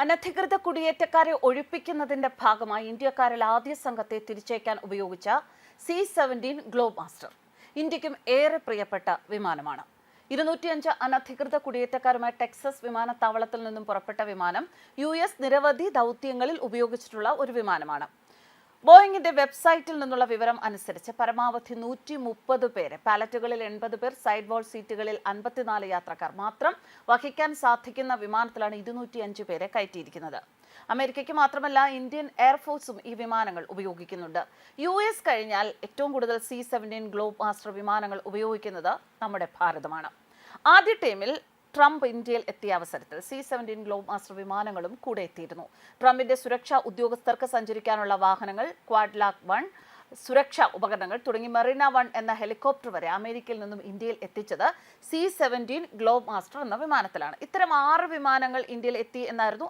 അനധികൃത കുടിയേറ്റക്കാരെ ഒഴിപ്പിക്കുന്നതിന്റെ ഭാഗമായി ഇന്ത്യക്കാരിൽ ആദ്യ സംഘത്തെ തിരിച്ചയക്കാൻ ഉപയോഗിച്ച C-17 ഗ്ലോബ് മാസ്റ്റർ ഇന്ത്യക്കും ഏറെ പ്രിയപ്പെട്ട വിമാനമാണ്. 205 അനധികൃത കുടിയേറ്റക്കാരുമായി ടെക്സസ് വിമാനത്താവളത്തിൽ നിന്നും പുറപ്പെട്ട വിമാനം US നിരവധി ദൗത്യങ്ങളിൽ ഉപയോഗിച്ചിട്ടുള്ള ഒരു വിമാനമാണ്. ബോയിങ്ങിന്റെ വെബ്സൈറ്റിൽ നിന്നുള്ള വിവരം അനുസരിച്ച് പരമാവധി 130 പേരെ, പാലറ്റുകളിൽ 80 പേർ, സൈഡ് വാൾ സീറ്റുകളിൽ 54 യാത്രക്കാർ മാത്രം വഹിക്കാൻ സാധിക്കുന്ന വിമാനത്തിലാണ് 205 പേരെ കയറ്റിയിരിക്കുന്നത്. അമേരിക്കയ്ക്ക് മാത്രമല്ല ഇന്ത്യൻ എയർഫോഴ്സും ഈ വിമാനങ്ങൾ ഉപയോഗിക്കുന്നുണ്ട്. US കഴിഞ്ഞാൽ ഏറ്റവും കൂടുതൽ C-17 ഗ്ലോബ് മാസ്റ്റർ വിമാനങ്ങൾ ഉപയോഗിക്കുന്നത് നമ്മുടെ ഭാരതമാണ്. ആദ്യ ടീമിൽ ട്രംപ് ഇന്ത്യയിൽ എത്തിയ അവസരത്തിൽ C-17 ഗ്ലോബ് മാസ്റ്റർ വിമാനങ്ങളും കൂടെ എത്തിയിരുന്നു. ട്രംപിന്റെ സുരക്ഷാ ഉദ്യോഗസ്ഥർക്ക് സഞ്ചരിക്കാനുള്ള വാഹനങ്ങൾ, ക്വാഡ് ലാക് 1 സുരക്ഷാ ഉപകരണങ്ങൾ തുടങ്ങി മെറീന 1 എന്ന ഹെലികോപ്റ്റർ വരെ അമേരിക്കയിൽ നിന്നും ഇന്ത്യയിൽ എത്തിച്ചത് C-17 ഗ്ലോബ് മാസ്റ്റർ എന്ന വിമാനത്തിലാണ്. ഇത്തരം 6 വിമാനങ്ങൾ ഇന്ത്യയിൽ എത്തി എന്നായിരുന്നു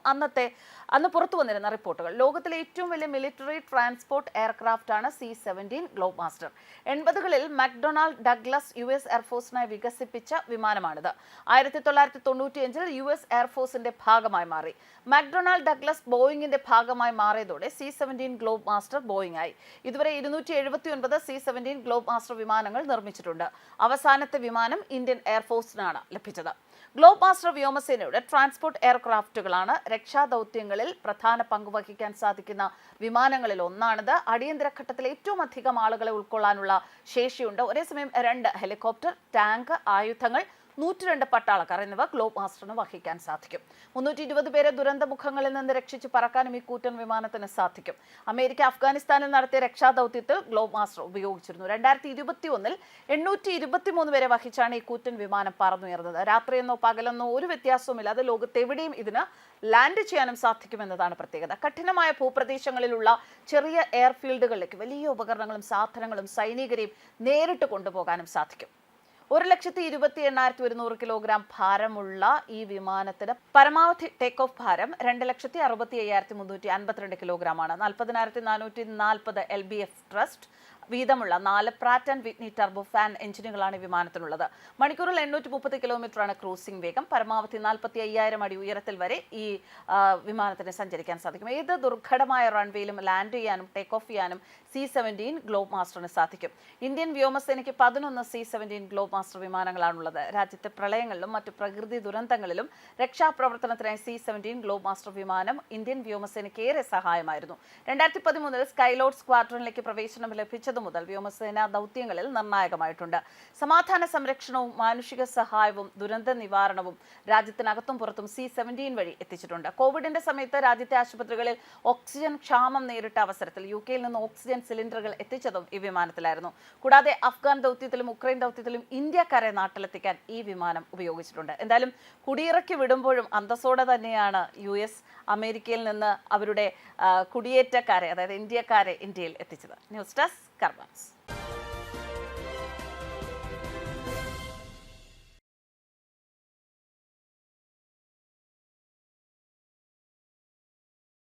അന്ന് പുറത്തു വന്നിരുന്ന റിപ്പോർട്ടുകൾ. ലോകത്തിലെ ഏറ്റവും വലിയ മിലിറ്ററി ട്രാൻസ്പോർട്ട് എയർക്രാഫ്റ്റ് ആണ് C-17 ഗ്ലോബ് മാസ്റ്റർ. 80കളിൽ മക്ഡൊണാൾഡ് ഡഗ്ലസ് US എയർഫോഴ്സിനായി വികസിപ്പിച്ച വിമാനമാണിത്. 1995-ൽ US എയർഫോഴ്സിന്റെ ഭാഗമായി മാറി. മക്ഡൊണാൾഡ് ഡഗ്ലസ് ബോയിങ്ങിന്റെ ഭാഗമായി മാറിയതോടെ C-17 ഗ്ലോബ് മാസ്റ്റർ ബോയിങ് ആയി. ഇതുവരെ 279 C-17 ഗ്ലോബ് മാസ്റ്റർ വിമാനങ്ങൾ നിർമ്മിച്ചിട്ടുണ്ട്. അവസാനത്തെ വിമാനം ഇന്ത്യൻ എയർഫോഴ്സിനാണ് ലഭിച്ചത്. ഗ്ലോബ് മാസ്റ്റർ വ്യോമസേനയുടെ ട്രാൻസ്പോർട്ട് എയർക്രാഫ്റ്റുകളാണ്. രക്ഷാദൗത്യങ്ങളിൽ പ്രധാന പങ്ക് വഹിക്കാൻ സാധിക്കുന്ന വിമാനങ്ങളിൽ ഒന്നാണിത്. അടിയന്തര ഘട്ടത്തിൽ ഏറ്റവും അധികം ആളുകളെ ഉൾക്കൊള്ളാനുള്ള ശേഷിയുണ്ട്. ഒരേ സമയം 2 ഹെലികോപ്റ്റർ, ടാങ്ക്, ആയുധങ്ങൾ, 102 പട്ടാളക്കാർ എന്നിവ ഗ്ലോബ് മാസ്റ്ററിന് വഹിക്കാൻ സാധിക്കും. 320 പേരെ ദുരന്തമുഖങ്ങളിൽ നിന്ന് രക്ഷിച്ച് പറക്കാനും ഈ കൂറ്റൻ വിമാനത്തിന് സാധിക്കും. അമേരിക്ക അഫ്ഗാനിസ്ഥാനിൽ നടത്തിയ രക്ഷാദൗത്യത്തിൽ ഗ്ലോബ് മാസ്റ്റർ ഉപയോഗിച്ചിരുന്നു. 2021-ൽ 823 പേരെ വഹിച്ചാണ് ഈ കൂറ്റൻ വിമാനം പറന്നുയർന്നത്. രാത്രിയെന്നോ പകലെന്നോ ഒരു വ്യത്യാസവുമില്ലാതെ ലോകത്തെവിടെയും ഇതിന് ലാൻഡ് ചെയ്യാനും സാധിക്കുമെന്നതാണ് പ്രത്യേകത. കഠിനമായ ഭൂപ്രദേശങ്ങളിലുള്ള ചെറിയ എയർഫീൽഡുകളിലേക്ക് വലിയ ഉപകരണങ്ങളും സാധനങ്ങളും സൈനികരെയും നേരിട്ട് കൊണ്ടുപോകാനും സാധിക്കും. 1,28,100 കിലോഗ്രാം ഭാരമുള്ള ഈ വിമാനത്തിന് പരമാവധി ടേക്ക് ഓഫ് ഭാരം 2,65,352 കിലോഗ്രാമാണ്. 40,440 LBF ട്രസ്റ്റ് വീതമുള്ള 4 Pratt and Whitney turbofan എഞ്ചിനുകളാണ് ഈ വിമാനത്തിനുള്ളത്. മണിക്കൂറിൽ 830 കിലോമീറ്ററാണ് ക്രൂസിംഗ് വേഗം. പരമാവധി 45,000 അടി ഉയരത്തിൽ വരെ ഈ വിമാനത്തിന് സഞ്ചരിക്കാൻ സാധിക്കും. ഏത് ദുർഘടമായ റൺവേയിലും ലാൻഡ് ചെയ്യാനും ടേക്ക് ഓഫ് ചെയ്യാനും C-17 ഗ്ലോബ് മാസ്റ്ററിന് സാധിക്കും. ഇന്ത്യൻ വ്യോമസേനയ്ക്ക് 11 C-17 ഗ്ലോബ് മാസ്റ്റർ വിമാനങ്ങളാണുള്ളത്. രാജ്യത്തെ പ്രളയങ്ങളിലും മറ്റു പ്രകൃതി ദുരന്തങ്ങളിലും രക്ഷാപ്രവർത്തനത്തിനായി C-17 ഗ്ലോബ് മാസ്റ്റർ വിമാനം ഇന്ത്യൻ വ്യോമസേനയ്ക്ക് ഏറെ സഹായമായിരുന്നു. 2013-ൽ സ്കൈലോഡ് സ്ക്വാഡ്രണിലേക്ക് പ്രവേശനം ലഭിച്ചതു മുതൽ വ്യോമസേന ദൗത്യങ്ങളിൽ നിർണായകമായിട്ടുണ്ട്. സമാധാന സംരക്ഷണവും മാനുഷിക സഹായവും ദുരന്ത നിവാരണവും രാജ്യത്തിനകത്തും പുറത്തും C-17 വഴി എത്തിച്ചിട്ടുണ്ട്. കോവിഡിന്റെ സമയത്ത് രാജ്യത്തെ ആശുപത്രികളിൽ ഓക്സിജൻ ക്ഷാമം നേരിട്ട അവസരത്തിൽ UK-യിൽ നിന്ന് ഓക്സിജൻ സിലിണ്ടറുകൾ എത്തിച്ചതും ഈ വിമാനത്തിലായിരുന്നു. കൂടാതെ അഫ്ഗാൻ ദൗത്യത്തിലും ഉക്രൈൻ ദൗത്യത്തിലും ഇന്ത്യക്കാരെ നാട്ടിലെത്തിക്കാൻ ഈ വിമാനം ഉപയോഗിച്ചിട്ടുണ്ട്. എന്തായാലും കുടിയിറക്കി വിടുമ്പോഴും അന്തസ്സോടെ തന്നെയാണ് US അമേരിക്കയിൽ നിന്ന് അവരുടെ കുടിയേറ്റക്കാരെ, അതായത് ഇന്ത്യക്കാരെ ഇന്ത്യയിൽ എത്തിച്ചത്. News desk കർമ്മസ്.